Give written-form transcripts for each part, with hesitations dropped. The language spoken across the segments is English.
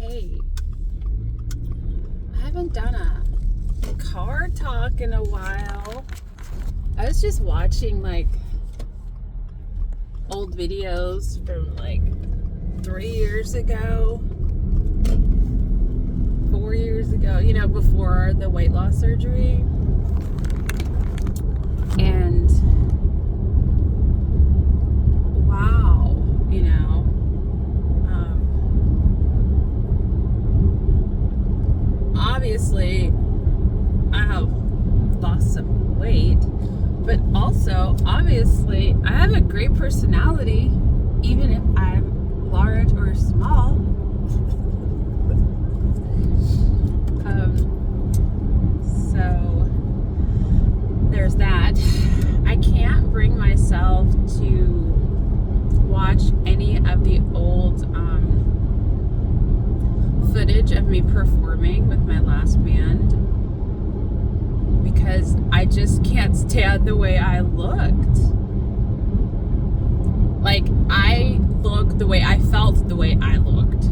Hey, I haven't done a car talk in a while. I was just watching like old videos from like 3 years ago, 4 years ago, before the weight loss surgery. And wow, obviously I have lost some weight, but also obviously I have a great personality, even if I'm large or small. So there's that. I can't bring myself to watch any of the old footage of me performing with my last band because I just can't stand the way I looked. Like, I looked the way I felt, the way I looked.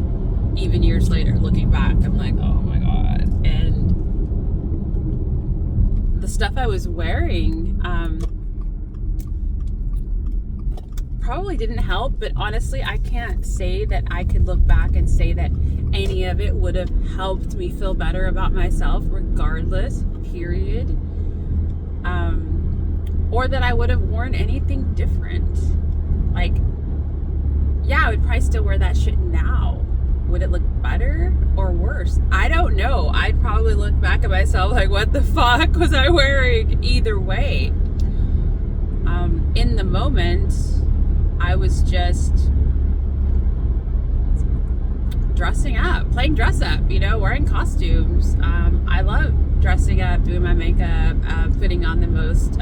Even years later, looking back, I'm like, oh my God. And the stuff I was wearing probably didn't help, but honestly, I can't say that I could look back and say that any of it would have helped me feel better about myself, regardless, period. Or that I would have worn anything different. Like, yeah, I would probably still wear that shit now. Would it look better or worse? I don't know. I'd probably look back at myself like, what the fuck was I wearing? Either way. In the moment, I was just dressing up, playing dress up, wearing costumes. I love dressing up, doing my makeup, putting on the most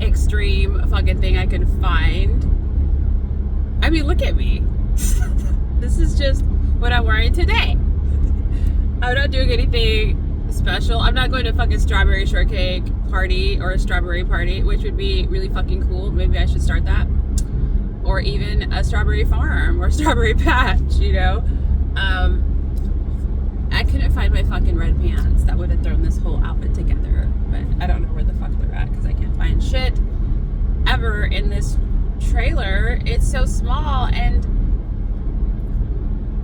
extreme fucking thing I can find. I mean, look at me. This is just what I'm wearing today. I'm not doing anything special. I'm not going to a fucking strawberry shortcake party or a strawberry party, which would be really fucking cool. Maybe I should start that. Or even a strawberry farm or strawberry patch, I couldn't find my fucking red pants that would have thrown this whole outfit together. But I don't know where the fuck they're at because I can't find shit ever in this trailer. It's so small and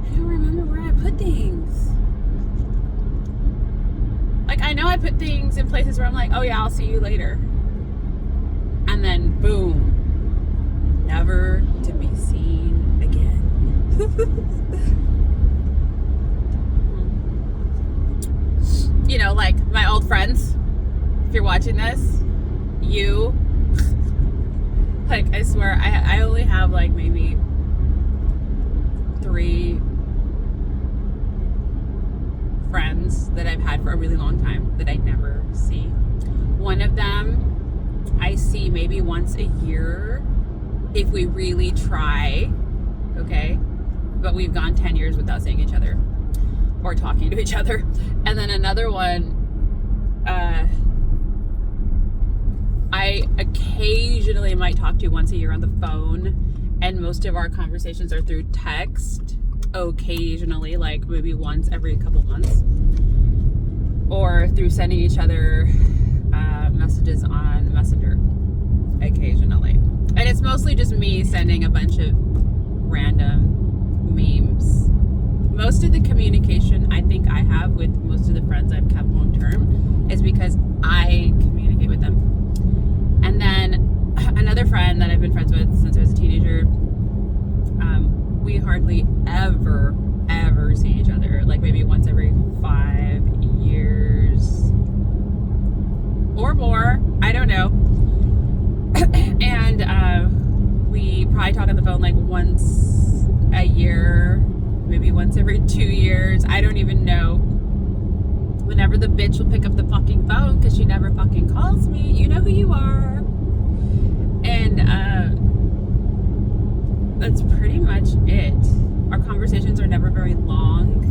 I don't remember where I put things. Like, I know I put things in places where I'm like, oh yeah, I'll see you later. And then boom. Never to be seen again. Like my old friends, if you're watching this, you, like, I swear, I only have like maybe 3 friends that I've had for a really long time that I never see. One of them I see maybe once a year if we really try, okay? But we've gone 10 years without seeing each other or talking to each other. And then another one, I occasionally might talk to once a year on the phone, and most of our conversations are through text, occasionally, like maybe once every couple months, or through sending each other messages on Messenger occasionally. And it's mostly just me sending a bunch of random memes. Most of the communication I think I have with most of the friends I've kept long term is because I communicate with them. And then another friend that I've been friends with since I was a teenager, we hardly ever see each other. Like maybe once every 5 years or more. I don't know. And we probably talk on the phone like once a year, maybe once every 2 years. I don't even know. Whenever the bitch will pick up the fucking phone because she never fucking calls me, you know who you are. And that's pretty much it. Our conversations are never very long.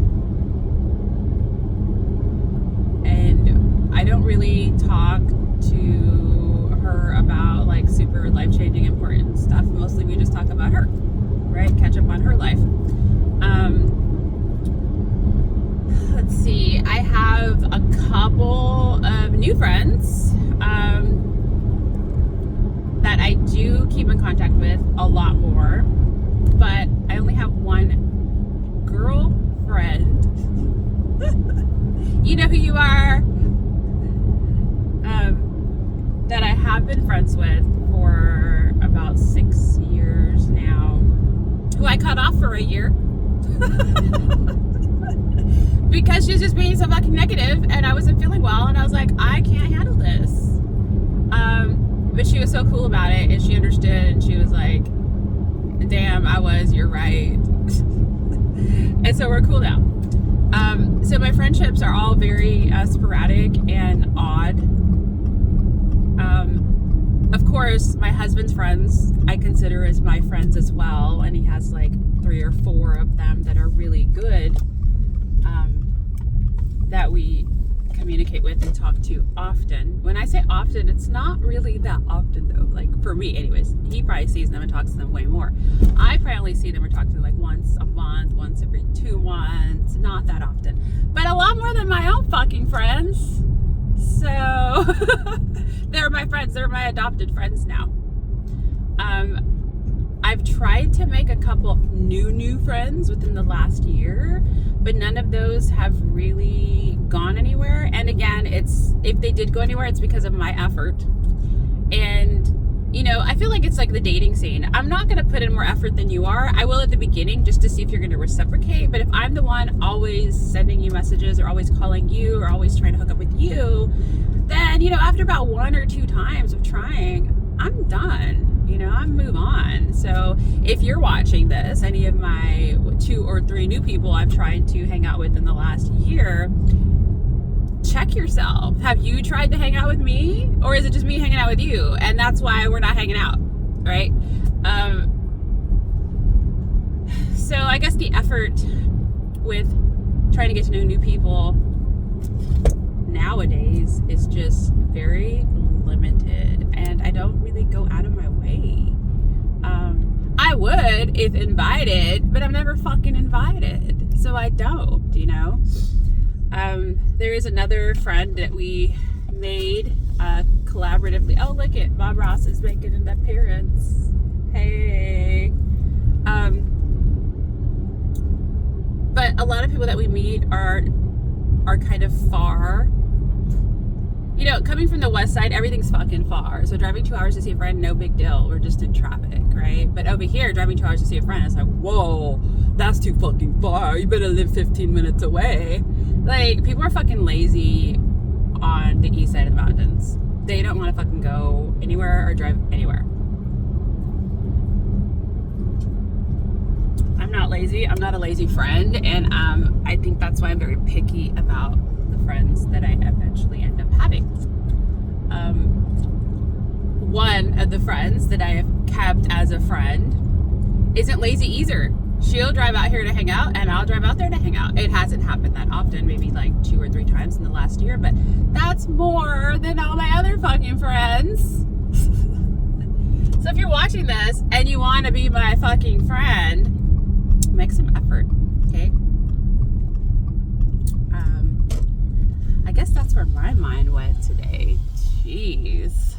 And I don't really talk to her about like super life-changing important stuff. Mostly we just talk about her, right? Catch up on her life. a lot more, but I only have one girlfriend. You know who you are. That I have been friends with for about 6 years now, who I cut off for a year because she's just being so fucking negative, and I wasn't feeling well, and I was like, I can't handle this. But she was so cool about it, and she understood, and she was like, damn, you're right. And so we're cool now. So my friendships are all very sporadic and odd. Of course, my husband's friends I consider as my friends as well, and he has like 3 or 4 of them that are really good, that we communicate with and talk to often. When I say often, it's not really that often though, like for me anyways. He probably sees them and talks to them way more. I probably see them or talk to them like once a month, once every 2 months, not that often, but a lot more than my own fucking friends. So they're my friends, they're my adopted friends now. I've tried to make a couple new friends within the last year, but none of those have really gone anywhere. And again, if they did go anywhere, it's because of my effort. And you know, I feel like it's like the dating scene. I'm not going to put in more effort than you are. I will at the beginning just to see if you're going to reciprocate. But if I'm the one always sending you messages or always calling you or always trying to hook up with you, then, you know, after about 1 or 2 times of trying, I'm done. You know, I move on. So if you're watching this, any of my 2 or 3 new people I've tried to hang out with in the last year, check yourself. Have you tried to hang out with me, or is it just me hanging out with you and that's why we're not hanging out, right? So I guess the effort with trying to get to know new people nowadays is just very limited, and I don't really go out of my way. I would if invited, but I'm never fucking invited, so I don't, you know. There is another friend that we made collaboratively. Oh, look it, Bob Ross is making an appearance. Hey. But a lot of people that we meet are kind of far. You know, coming from the west side, everything's fucking far. So driving 2 hours to see a friend, no big deal. We're just in traffic, right? But over here, driving 2 hours to see a friend, it's like, whoa, that's too fucking far. You better live 15 minutes away. Like, people are fucking lazy on the east side of the mountains. They don't want to fucking go anywhere or drive anywhere. I'm not lazy. I'm not a lazy friend. And I think that's why I'm very picky about the friends that I eventually end up having. One of the friends that I have kept as a friend isn't lazy either. She'll drive out here to hang out, and I'll drive out there to hang out. It hasn't happened that often, maybe like 2 or 3 times in the last year, but that's more than all my other fucking friends. So if you're watching this and you want to be my fucking friend, make some effort, okay? I guess that's where my mind went today. Jeez.